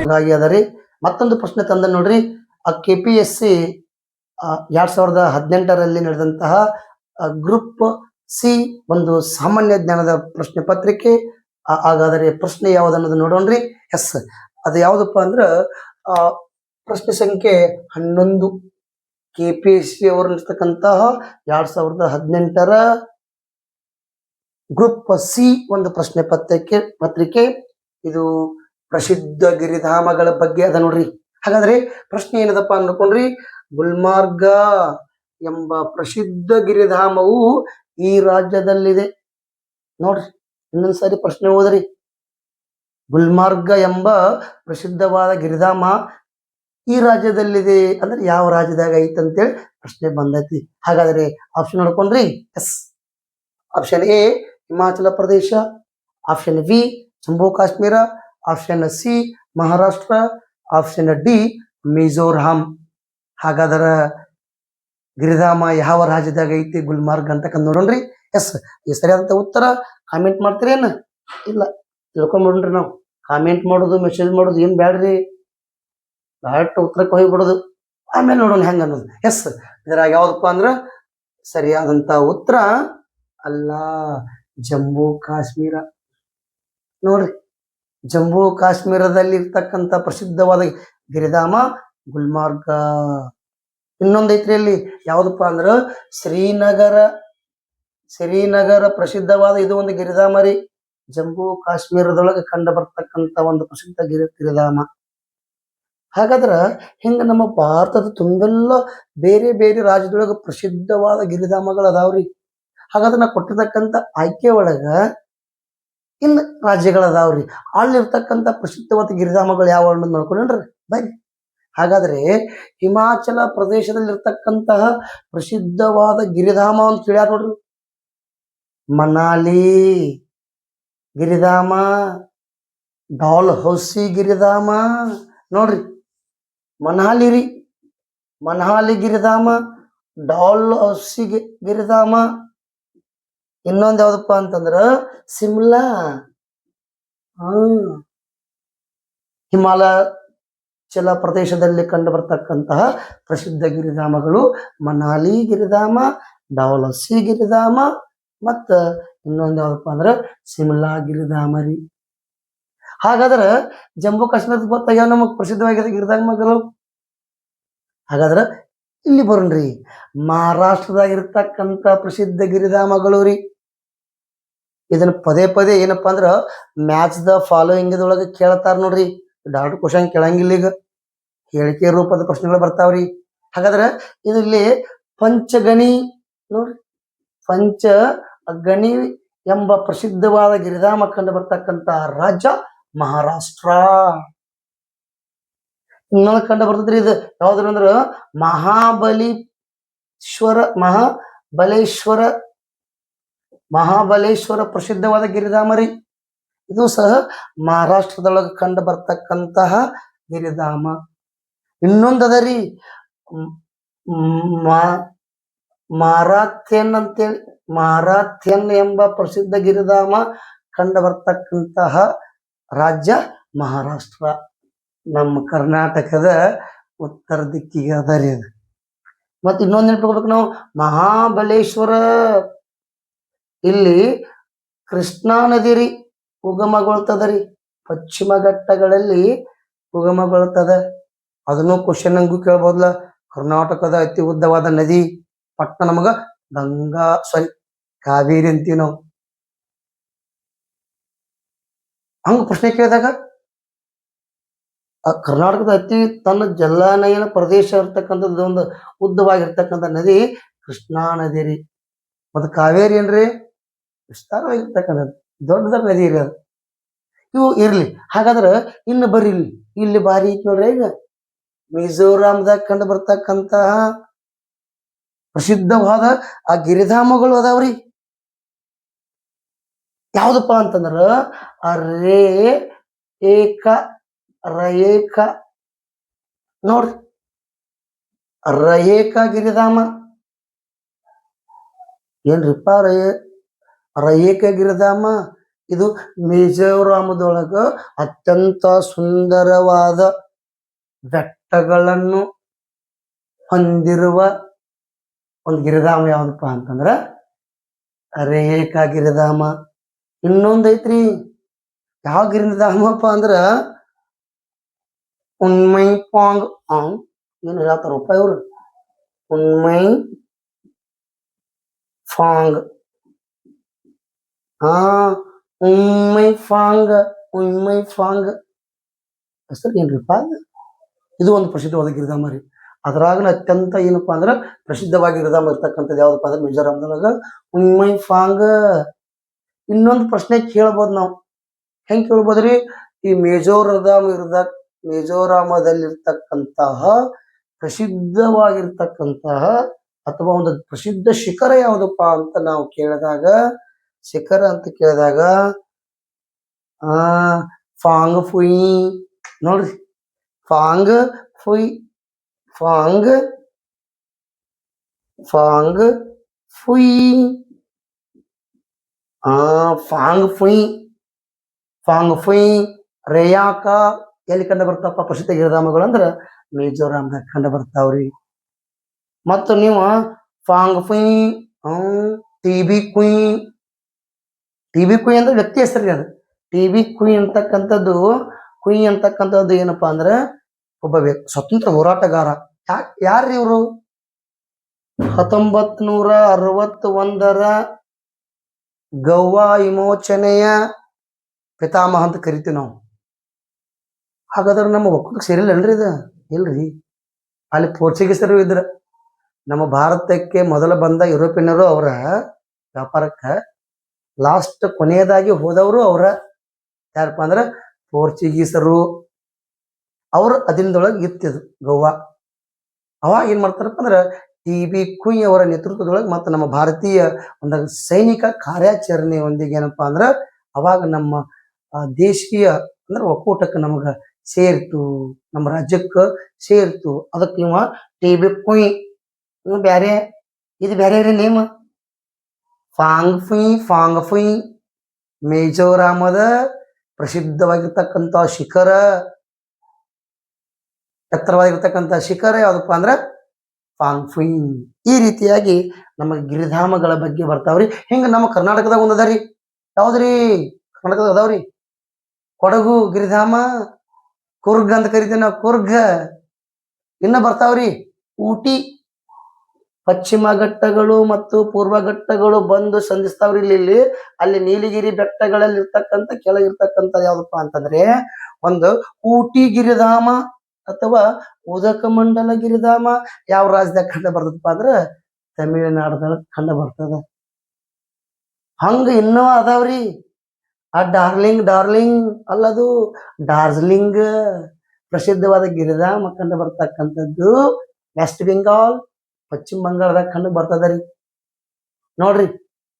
ಹಾಗಾಗಿ ಅದರಿ ಮತ್ತೊಂದು ಪ್ರಶ್ನೆ ತಂದ ನೋಡ್ರಿ. KPSC 2018ರಲ್ಲಿ ನಡೆದಂತಹ ಗ್ರೂಪ್ ಸಿ ಒಂದು ಸಾಮಾನ್ಯ ಜ್ಞಾನದ ಪ್ರಶ್ನೆ ಪತ್ರಿಕೆ. ಹಾಗಾದರೆ ಪ್ರಶ್ನೆ ಯಾವ್ದನ್ನೋದು ನೋಡೋಣ್ರಿ. ಎಸ್, ಅದು ಯಾವ್ದಪ್ಪ ಅಂದ್ರ ಪ್ರಶ್ನೆ ಸಂಖ್ಯೆ 11. KPSC ಅವರು ನಡೆಸ್ತಕ್ಕಂತಹ 2018ರ ಗ್ರೂಪ್ ಸಿ ಒಂದು ಪ್ರಶ್ನೆ ಪತ್ರಿಕೆ. ಇದು ಪ್ರಸಿದ್ಧ ಗಿರಿಧಾಮಗಳ ಬಗ್ಗೆ ಅದ ನೋಡ್ರಿ. ಹಾಗಾದ್ರೆ ಪ್ರಶ್ನೆ ಏನದಪ್ಪ ಅನ್ಕೊಂಡ್ರಿ, ಗುಲ್ಮಾರ್ಗ ಎಂಬ ಪ್ರಸಿದ್ಧ ಗಿರಿಧಾಮವು ಈ ರಾಜ್ಯದಲ್ಲಿದೆ. ನೋಡ್ರಿ, ಇನ್ನೊಂದ್ಸರಿ ಪ್ರಶ್ನೆ ಓದ್ರಿ. ಗುಲ್ಮಾರ್ಗ ಎಂಬ ಪ್ರಸಿದ್ಧವಾದ ಗಿರಿಧಾಮ ಈ ರಾಜ್ಯದಲ್ಲಿದೆ ಅಂದ್ರೆ ಯಾವ ರಾಜ್ಯದಾಗ ಐತೆ ಅಂತೇಳಿ ಪ್ರಶ್ನೆ ಬಂದೈತಿ. ಹಾಗಾದ್ರೆ ಆಪ್ಷನ್ ನೋಡ್ಕೊಂಡ್ರಿ. Yes, option A Himachal Pradesh, option B Jammu Kashmir, option C Maharashtra, option D Mizoram. ಹಾಗಾದ್ರ ಗಿರಿಧಾಮ ಯಾವ ರಾಜ್ಯದಾಗ ಐತಿ ಗುಲ್ಮಾರ್ಗ್ ಅಂತಕ್ಕಂಥ ನೋಡೋಣ್ರಿ. ಎಸ್, ಈ ಸರಿಯಾದಂತ ಉತ್ತರ ಕಾಮೆಂಟ್ ಮಾಡ್ತೀರೇನ? ಇಲ್ಲ, ತಿಳ್ಕೊಂಡ್ಬಿಡ್ರಿ. ನಾವು ಕಾಮೆಂಟ್ ಮಾಡೋದು ಮೆಸೇಜ್ ಮಾಡೋದು ಏನ್ ಬ್ಯಾಡ್ರಿ, ಡೈರೆಕ್ಟ್ ಉತ್ತರಕ್ಕೆ ಹೋಗ್ಬಿಡೋದು, ಆಮೇಲೆ ನೋಡೋಣ ಹೆಂಗ ಅನ್ನೋದು. ಎಸ್, ಇದ್ರಾಗ ಯಾವ್ದಪ್ಪ ಅಂದ್ರ ಸರಿಯಾದಂತ ಉತ್ತರ ಅಲ್ಲ, ಜಮ್ಮು ಕಾಶ್ಮೀರ. ನೋಡ್ರಿ, ಜಮ್ಮು ಕಾಶ್ಮೀರದಲ್ಲಿ ಇರ್ತಕ್ಕಂಥ ಪ್ರಸಿದ್ಧವಾದ ಗಿರಿಧಾಮ ಗುಲ್ಮಾರ್ಗ. ಇನ್ನೊಂದೈತ್ರಿ ಅಲ್ಲಿ, ಯಾವ್ದಪ್ಪ ಅಂದ್ರ ಶ್ರೀನಗರ ಪ್ರಸಿದ್ಧವಾದ ಇದು ಒಂದು ಗಿರಿಧಾಮ ರೀ. ಜಮ್ಮು ಕಾಶ್ಮೀರದೊಳಗೆ ಕಂಡು ಬರ್ತಕ್ಕಂಥ ಒಂದು ಪ್ರಸಿದ್ಧ ಗಿರಿಧಾಮ. ಹಾಗಾದ್ರ ಹಿಂಗ ನಮ್ಮ ಭಾರತದ ತುಂಬೆಲ್ಲ ಬೇರೆ ಬೇರೆ ರಾಜ್ಯದೊಳಗೆ ಪ್ರಸಿದ್ಧವಾದ ಗಿರಿಧಾಮಗಳು ಅದಾವ್ರಿ. ಹಾಗಾದ್ರೆ ನಾ ಕೊಟ್ಟಿರ್ತಕ್ಕಂಥ ಆಯ್ಕೆ ಒಳಗ ಇನ್ನು ರಾಜ್ಯಗಳದಾವ್ರಿ, ಅಲ್ಲಿರ್ತಕ್ಕಂಥ ಪ್ರಸಿದ್ಧವಾದ ಗಿರಿಧಾಮಗಳು ಯಾವ ಅನ್ನೋದು ನೋಡ್ಕೊಂಡ್ರಿ ಬನ್ನಿ. ಹಾಗಾದ್ರೆ ಹಿಮಾಚಲ ಪ್ರದೇಶದಲ್ಲಿರ್ತಕ್ಕಂತಹ ಪ್ರಸಿದ್ಧವಾದ ಗಿರಿಧಾಮ ಅಂತ ಹೇಳ್ಯಾರ ನೋಡ್ರಿ. ಮನಾಲಿ ಗಿರಿಧಾಮ, ಡಾಲ್ಹೌಸಿ ಗಿರಿಧಾಮ. ನೋಡ್ರಿ, ಮನಾಲಿ ರೀ, ಮನಾಲಿ ಗಿರಿಧಾಮ, ಡಾಲ್ಹೌಸಿ ಗಿರಿಧಾಮ. ಇನ್ನೊಂದು ಯಾವ್ದಪ್ಪ ಅಂತಂದ್ರ ಸಿಮ್ಲಾ. ಹಿಮಾಚಲ ಪ್ರದೇಶದಲ್ಲಿ ಕಂಡು ಬರ್ತಕ್ಕಂತಹ ಪ್ರಸಿದ್ಧ ಗಿರಿಧಾಮಗಳು ಮನಾಲಿ ಗಿರಿಧಾಮ, ಡಾಲ್ಹೌಸಿ ಗಿರಿಧಾಮ, ಮತ್ತ ಇನ್ನೊಂದು ಯಾವ್ದಪ್ಪ ಅಂದ್ರ ಸಿಮ್ಲಾ ಗಿರಿಧಾಮ ರೀ. ಹಾಗಾದ್ರ ಜಮ್ಮು ಕಾಶ್ಮೀರದ ಗೊತ್ತಾಗ್ಯಾವ ನಮಗ್ ಪ್ರಸಿದ್ಧವಾಗಿದೆ ಗಿರಿಧಾಮಗಳು. ಹಾಗಾದ್ರ ಇಲ್ಲಿ ಬರೋಣ್ರಿ, ಮಹಾರಾಷ್ಟ್ರದಾಗಿರ್ತಕ್ಕಂಥ ಪ್ರಸಿದ್ಧ ಗಿರಿಧಾಮಗಳು ರೀ. ಇದನ್ನ ಪದೇ ಪದೇ ಏನಪ್ಪಾ ಅಂದ್ರ ಮ್ಯಾಚ್ ದ ಫಾಲೋಯಿಂಗ್ ಇದೊಳಗೆ ಕೇಳ್ತಾರ ನೋಡ್ರಿ. ಡಾಕ್ಟರ್ ಕ್ವಶನ್ ಕೇಳಂಗಿಲ್ಲ, ಈಗ ಹೇಳಿಕೆ ರೂಪದ ಪ್ರಶ್ನೆಗಳು ಬರ್ತಾವ್ರಿ. ಹಾಗಾದ್ರೆ ಇಲ್ಲಿ ಪಂಚಗಣಿ ನೋಡ್ರಿ, ಪಂಚಗಣಿ ಎಂಬ ಪ್ರಸಿದ್ಧವಾದ ಗಿರಿಧಾಮ ಕಂಡು ಬರ್ತಕ್ಕಂಥ ರಾಜ್ಯ ಮಹಾರಾಷ್ಟ್ರ. ಇನ್ನೊಂದು ಕಂಡು ಬರ್ತದ್ರಿ, ಇದು ಯಾವ್ದ್ರ ಅಂದ್ರ ಮಹಾಬಲೇಶ್ವರ ಪ್ರಸಿದ್ಧವಾದ ಗಿರಿಧಾಮ ರೀ. ಇದು ಸಹ ಮಹಾರಾಷ್ಟ್ರದೊಳಗೆ ಕಂಡು ಬರ್ತಕ್ಕಂತಹ ಗಿರಿಧಾಮ. ಇನ್ನೊಂದದ ರೀ, ಮಾರಾಥ್ಯನ್ ಅಂತೇಳಿ, ಮಾರಾಥ್ಯನ್ ಎಂಬ ಪ್ರಸಿದ್ಧ ಗಿರಿಧಾಮ ಕಂಡು ಬರ್ತಕ್ಕಂತಹ ರಾಜ್ಯ ಮಹಾರಾಷ್ಟ್ರ. ನಮ್ಮ ಕರ್ನಾಟಕದ ಉತ್ತರ ದಿಕ್ಕಿಗೆ ಅದ ರೀ ಅದು. ಮತ್ತೆ ಇನ್ನೊಂದು ನೆನಪಿಡ್ಬೇಕು ನಾವು, ಮಹಾಬಲೇಶ್ವರ ಇಲ್ಲಿ ಕೃಷ್ಣಾ ನದಿ ರೀ ಉಗಮಗೊಳ್ತದ ರೀ, ಪಶ್ಚಿಮ ಘಟ್ಟಗಳಲ್ಲಿ ಉಗಮಗೊಳ್ತದ. ಅದನ್ನು ಕ್ವಶನ್ ನಂಗೂ ಕೇಳ್ಬೋದಲ್ಲ, ಕರ್ನಾಟಕದ ಅತಿ ಉದ್ದವಾದ ನದಿ ಪಟ್ಟ ನಮಗ ಕಾವೇರಿ ಅಂತೀವಿ ನಾವು. ಹಂಗ ಪ್ರಶ್ನೆ ಕೇಳಿದಾಗ ಕರ್ನಾಟಕದ ಅತಿ ತನ್ನ ಜಲಾನಯನ ಪ್ರದೇಶ ಇರ್ತಕ್ಕಂಥದ್ದು ಒಂದು ಉದ್ದವಾಗಿರ್ತಕ್ಕಂಥ ನದಿ ಕೃಷ್ಣಾ ನದಿ ರೀ. ಮತ್ತು ಕಾವೇರಿ ಏನ್ರಿ ವಿಸ್ತಾರವಾಗಿರ್ತಕ್ಕಂಥದ್ದು ದೊಡ್ಡದ ನದಿ ರೀ ಅದು. ಇವು ಇರ್ಲಿ. ಹಾಗಾದ್ರ ಇನ್ನು ಬರ್ರಿ, ಇಲ್ಲಿ ಬಾರಿ ಐತಿ ನೋಡ್ರಿ. ಈಗ ಮಿಜೋರಾಂದಾಗ ಕಂಡು ಬರ್ತಕ್ಕಂತಹ ಪ್ರಸಿದ್ಧವಾದ ಆ ಗಿರಿಧಾಮಗಳು ಅದಾವ್ರಿ. ಯಾವ್ದಪ್ಪ ಅಂತಂದ್ರ ರಯೇಕ ನೋಡ್ರಿ, ರಯೇಕ ಗಿರಿಧಾಮ. ಏನ್ರಿಪ್ಪ ರಯೇಕ ಗಿರಿಧಾಮ? ಇದು ಮಿಜೋರಾಮದೊಳಗ ಅತ್ಯಂತ ಸುಂದರವಾದ ಬೆಟ್ಟಗಳನ್ನು ಹೊಂದಿರುವ ಒಂದು ಗಿರಿಧಾಮ ಯಾವ್ದಪ್ಪ ಅಂತಂದ್ರ ರೇಖಾ ಗಿರಿಧಾಮ. ಇನ್ನೊಂದ್ ಐತ್ರಿ, ಯಾವ ಗಿರಿಧಾಮಪ್ಪ ಅಂದ್ರ ಉನ್ಮೈ ಪಾಂಗ್. ಏನು ಹೇಳ್ತಾರಪ್ಪ ಇವ್ರು? ಉನ್ಮೈ ಫಾಂಗ್. ಉನ್ಮೈ ಫಾಂಗ್, ಉನ್ಮೈ ಫಾಂಗ್ ಹೆಸರು ಏನ್ರಿಪ್ಪ? ಇದು ಒಂದು ಪ್ರಸಿದ್ಧವಾದ ಗಿರಿಧಾಮ ರೀ. ಅದ್ರಾಗ ಅತ್ಯಂತ ಏನಪ್ಪಾ ಅಂದ್ರ ಪ್ರಸಿದ್ಧವಾಗಿ ಗಿರಿಧಾಮ ಇರ್ತಕ್ಕಂಥದ್ದು ಯಾವ್ದಪ್ಪ ಅಂದ್ರೆ ಮಿಜೋರಾಮದೊಳಗ ಉನ್ಮೈ ಫಾಂಗ್. ಇನ್ನೊಂದು ಪ್ರಶ್ನೆ ಕೇಳ್ಬೋದು ನಾವು. ಹೆಂಗ್ ಕೇಳ್ಬೋದ್ರಿ? ಈ ಮಿಜೋರಾಮದಲ್ಲಿರ್ತಕ್ಕಂತಹ ಪ್ರಸಿದ್ಧವಾಗಿರ್ತಕ್ಕಂತಹ ಅಥವಾ ಒಂದು ಪ್ರಸಿದ್ಧ ಶಿಖರ ಯಾವ್ದಪ್ಪ ಅಂತ ನಾವು ಕೇಳಿದಾಗ, ಶಿಖರ ಅಂತ ಕೇಳಿದಾಗ ಫಾಂಗ್ ಫುಯಿ ನೋಡ್ರಿ. ಫಾಂಗ್ ಫುಯ್, ಫಾಂಗ್ ಫಾಂಗ್ ಫುಯ್, ಫಾಂಗ್ ಫುಯ್, ಫಾಂಗ್ ಫುಯ್ ರೇಯಾಕ ಎಲ್ಲಿ ಕಂಡು ಬರ್ತಾವಪ್ಪ ಪ್ರಸಿದ್ಧ ಗಿರಿಧಾಮಗಳು ಅಂದ್ರ ಮಿಜೋರಾಮ್ದಾಗ ಕಂಡು ಬರ್ತಾವ್ರಿ. ಮತ್ತು ನೀವು ಫಾಂಗ್ ಫುಯ್, ಟಿಬಿ ಕುಯ್, ಟಿಬಿ ಕುಯ್ ಅಂದ್ರೆ ವ್ಯಕ್ತಿ ಹೆಸರಿ ಅದು. ಟಿಬಿ ಕುಯ್ ಅಂತಕ್ಕಂಥದ್ದು, ಕುಯ್ ಅಂತಕ್ಕಂಥದ್ದು ಏನಪ್ಪಾ ಅಂದ್ರೆ ಒಬ್ಬ ಸ್ವತಂತ್ರ ಹೋರಾಟಗಾರ. ಯಾರ್ರಿ ಇವರು? 1961 ಗೌವಾ ವಿಮೋಚನೆಯ ಪಿತಾಮಹ ಅಂತ ಕರಿತೀವಿ ನಾವು. ಹಾಗಾದ್ರೆ ನಮ್ಮ ಒಕ್ಕೂಟಕ್ಕೆ ಸೇರಿಲ್ಲನ್ರಿ ಇದು? ಇಲ್ರಿ, ಅಲ್ಲಿ ಪೋರ್ಚುಗೀಸರು ಇದ್ರ. ನಮ್ಮ ಭಾರತಕ್ಕೆ ಮೊದಲು ಬಂದ ಯುರೋಪಿಯನ್ನರು ಅವರ ವ್ಯಾಪಾರಕ್ಕ, ಲಾಸ್ಟ್ ಕೊನೆಯದಾಗಿ ಹೋದವರು ಅವರ ಯಾರಪ್ಪ ಅಂದ್ರೆ ಪೋರ್ಚುಗೀಸರು. ಅವ್ರ ಅಧೀನದೊಳಗೆ ಇತ್ತಿದು ಗೋವಾ. ಅವಾಗ ಏನ್ ಮಾಡ್ತಾರಪ್ಪ ಅಂದ್ರ ಟಿ.ಬಿ. ಕುಯ್ ಅವರ ನೇತೃತ್ವದೊಳಗೆ ಮತ್ತು ನಮ್ಮ ಭಾರತೀಯ ಒಂದು ಸೈನಿಕ ಕಾರ್ಯಾಚರಣೆ ಒಂದಿಗೆ ಏನಪ್ಪಾ ಅಂದ್ರ ಅವಾಗ ನಮ್ಮ ದೇಶೀಯ ಅಂದ್ರೆ ಒಕ್ಕೂಟಕ್ಕೆ ನಮಗ ಸೇರ್ತು, ನಮ್ಮ ರಾಜ್ಯಕ್ಕೆ ಸೇರ್ತು. ಅದಕ್ಕೆ ಇವ ಟಿ.ಬಿ. ಕುಯ್ ಬ್ಯಾರೆ, ಇದು ಬ್ಯಾರೆ ನೇಮ್. ಫಾಂಗ್ ಫುಯ್, ಫಾಂಗ್ ಫುಯ್ ಮಿಜೋರಾಮದ ಪ್ರಸಿದ್ಧವಾಗಿರ್ತಕ್ಕಂಥ ಶಿಖರ, ಎತ್ತರವಾಗಿರ್ತಕ್ಕಂಥ ಶಿಖರ ಯಾವ್ದಪ್ಪ ಅಂದ್ರ ಫಾಂಗ್ ಫುಯ್. ಈ ರೀತಿಯಾಗಿ ನಮ್ಮ ಗಿರಿಧಾಮಗಳ ಬಗ್ಗೆ ಬರ್ತಾವ್ರಿ. ಹಿಂಗ ನಮ್ಮ ಕರ್ನಾಟಕದಾಗ ಒಂದ್ ಅದಾರಿ. ಯಾವ್ದ್ರಿ? ಕರ್ನಾಟಕದಾಗ ಅದಾವ್ರಿ ಕೊಡಗು ಗಿರಿಧಾಮ, ಕುರ್ಗ್ ಅಂತ ಕರಿತೀವಿ ನಾವು, ಕುರ್ಗ್. ಇನ್ನ ಬರ್ತಾವ್ರಿ ಊಟಿ. ಪಶ್ಚಿಮ ಘಟ್ಟಗಳು ಮತ್ತು ಪೂರ್ವ ಘಟ್ಟಗಳು ಬಂದು ಸಂಧಿಸ್ತಾವ್ರಿ ಇಲ್ಲಿ. ಅಲ್ಲಿ ನೀಲಗಿರಿ ಬೆಟ್ಟಗಳಲ್ಲಿ ಇರ್ತಕ್ಕಂಥ ಕೆಳಗಿರ್ತಕ್ಕಂಥ ಯಾವ್ದಪ್ಪ ಅಂತಂದ್ರೆ ಒಂದು ಊಟಿ ಗಿರಿಧಾಮ ಅಥವಾ ಉದಕ ಮಂಡಲ ಗಿರಿಧಾಮ. ಯಾವ ರಾಜ್ಯದಾಗ ಕಂಡು ಬರ್ತದಪ್ಪ ಅಂದ್ರ ತಮಿಳುನಾಡದಾಗ ಕಂಡು ಬರ್ತದ. ಹಂಗ ಇನ್ನೂ ಅದಾವ್ರಿ. ಆ ಡಾರ್ಲಿಂಗ್ ಅಲ್ಲದು ಡಾರ್ಜಿಲಿಂಗ್ ಪ್ರಸಿದ್ಧವಾದ ಗಿರಿಧಾಮ ಕಂಡು ಬರ್ತಕ್ಕಂಥದ್ದು ವೆಸ್ಟ್ ಬೆಂಗಾಲ್, ಪಶ್ಚಿಮ ಬಂಗಾಳದಾಗ ಕಂಡು ಬರ್ತದ ರೀ. ನೋಡ್ರಿ,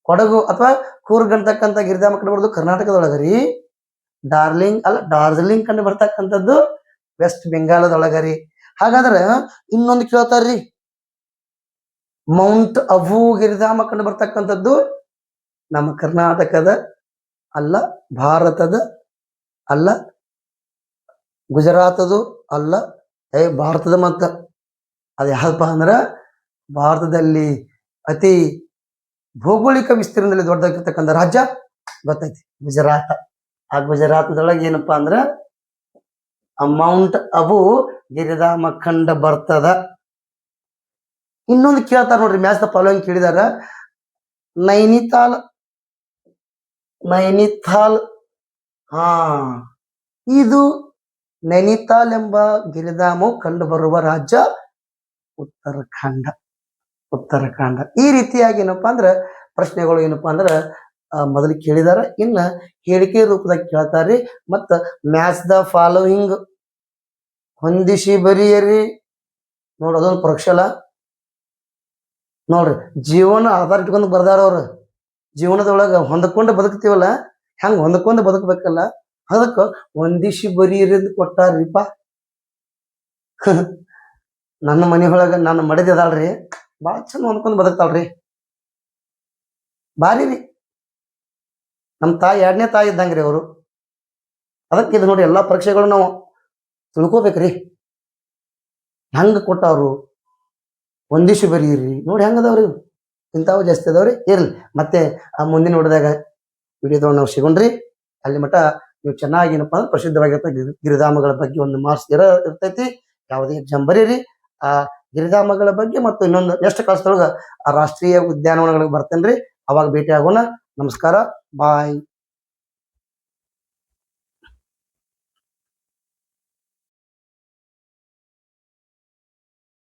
ಕೊಡಗು ಅಥವಾ ಕೂರ್ಗ್ ಅಂತಕ್ಕಂಥ ಗಿರಿಧಾಮ ಕಂಡು ಬರೋದು ಕರ್ನಾಟಕದೊಳಗರಿ. ಡಾರ್ಜಿಲಿಂಗ್ ಕಂಡು ಬರ್ತಕ್ಕಂಥದ್ದು ವೆಸ್ಟ್ ಬೆಂಗಾಲದೊಳಗರಿ. ಹಾಗಾದ್ರ ಇನ್ನೊಂದು ಕೇಳ್ತಾರ್ರಿ, ಮೌಂಟ್ ಅಬು ಗಿರಿಧಾಮ ಕಂಡು ಬರ್ತಕ್ಕಂಥದ್ದು ನಮ್ಮ ಕರ್ನಾಟಕದ ಅಲ್ಲ, ಭಾರತದ ಅಲ್ಲ, ಗುಜರಾತದು ಅಲ್ಲ, ಭಾರತದ ಮತ್ತ ಅದು ಯಾವ್ದಪ್ಪ ಅಂದ್ರ ಭಾರತದಲ್ಲಿ ಅತಿ ಭೌಗೋಳಿಕ ವಿಸ್ತೀರ್ಣದಲ್ಲಿ ದೊಡ್ಡದಾಗಿರ್ತಕ್ಕಂಥ ರಾಜ್ಯ ಗೊತ್ತೈತಿ, ಗುಜರಾತ. ಆ ಗುಜರಾತದೊಳಗೆ ಏನಪ್ಪಾ ಅಂದ್ರ ಮೌಂಟ್ ಅಬು ಗಿರಿಧಾಮ ಕಂಡ ಬರ್ತದ. ಇನ್ನೊಂದು ಕೇಳ್ತಾರ ನೋಡ್ರಿ, ಮ್ಯಾಚ್ ದ ಫಾಲೋಯಿಂಗ್ ಕೇಳಿದಾರ. ನೈನಿತಾಲ್, ಇದು ನೈನಿತಾಲ್ ಎಂಬ ಗಿರಿಧಾಮವು ಕಂಡು ಬರುವ ರಾಜ್ಯ ಉತ್ತರಾಖಂಡ. ಈ ರೀತಿಯಾಗಿ ಏನಪ್ಪಾ ಅಂದ್ರ ಪ್ರಶ್ನೆಗಳು ಏನಪ್ಪಾ ಅಂದ್ರ ಮೊದಲು ಕೇಳಿದಾರ. ಇನ್ನ ಹೇಳಿಕೆ ರೂಪದಾಗ ಕೇಳ್ತಾರ್ರಿ. ಮತ್ತ ಮ್ಯಾಚ್ ದ ಫಾಲೋಯಿಂಗ್ ಹೊಂದಿಸಿ ಬರೀರಿ. ನೋಡ್ರಿ, ಅದೊಂದು ಪರೀಕ್ಷೆ ಅಲ್ಲ ನೋಡ್ರಿ. ಜೀವನ ಆಧಾರ ಇಟ್ಕೊಂಡು ಬರ್ದಾರ ಅವ್ರು. ಜೀವನದೊಳಗ ಹೊಂದ್ಕೊಂಡು ಬದುಕ್ತಿವಲ್ಲ, ಹೆಂಗ್ ಹೊಂದ್ಕೊಂಡು ಬದುಕ್ಬೇಕಲ್ಲ, ಅದಕ್ಕ ಹೊಂದಿಸಿ ಬರೀರಿ ಅಂತ ಕೊಟ್ಟಾರ್ರಿಪ್ಪ. ನನ್ನ ಮನೆಯೊಳಗ ನನ್ನ ಮಡದಿ ಅದಾಳ್ರಿ, ಭಾಳ ಚಂದ ಹೊಂದ್ಕೊಂಡು ಬದುಕ್ತಾಳ್ರಿ, ಭಾರಿ ರೀ. ನಮ್ಮ ತಾಯಿ ಎರಡನೇ ತಾಯಿ ಇದ್ದಂಗ್ರಿ ಅವರು. ಅದಕ್ಕೆ ಇದು ನೋಡಿ, ಎಲ್ಲಾ ಪರೀಕ್ಷೆಗಳು ನಾವು ತಿಳ್ಕೊಬೇಕ್ರಿ. ಹೆಂಗ ಕೊಟ್ಟವ್ರು, ಒಂದಿಷ್ಟು ಬರೀರಿ ನೋಡಿ ಹೆಂಗದವ್ರಿ. ಇಂಥವು ಜಾಸ್ತಿ ಅದಾವ್ರಿ. ಇರ್ಲಿ, ಮತ್ತೆ ಆ ಮುಂದಿನ ನೋಡಿದಾಗ ವಿಡಿಯೋದೊಳಗೆ ನಾವು ಸಿಗೋಣ್ರಿ. ಅಲ್ಲಿ ಮಟ ನೀವು ಚೆನ್ನಾಗಿ ಏನಪ್ಪಾ ಅಂದ್ರೆ ಪ್ರಸಿದ್ಧವಾಗಿರ್ತ ಗಿರಿಧಾಮಗಳ ಬಗ್ಗೆ ಒಂದು ಮಾರ್ಕ್ಸ್ ಇರ್ತೈತಿ. ಯಾವುದೇ ಎಕ್ಸಾಮ್ ಬರೀರಿ. ಆ ಗಿರಿಧಾಮಗಳ ಬಗ್ಗೆ ಮತ್ತು ಇನ್ನೊಂದು ನೆಕ್ಸ್ಟ್ ಕ್ಲಾಸ್ದೊಳಗೆ ಆ ರಾಷ್ಟ್ರೀಯ ಉದ್ಯಾನವನಗಳಿಗೆ ಬರ್ತೇನ್ರಿ. ಅವಾಗ ಭೇಟಿ ಆಗೋಣ. ನಮಸ್ಕಾರ, ಬಾಯ್.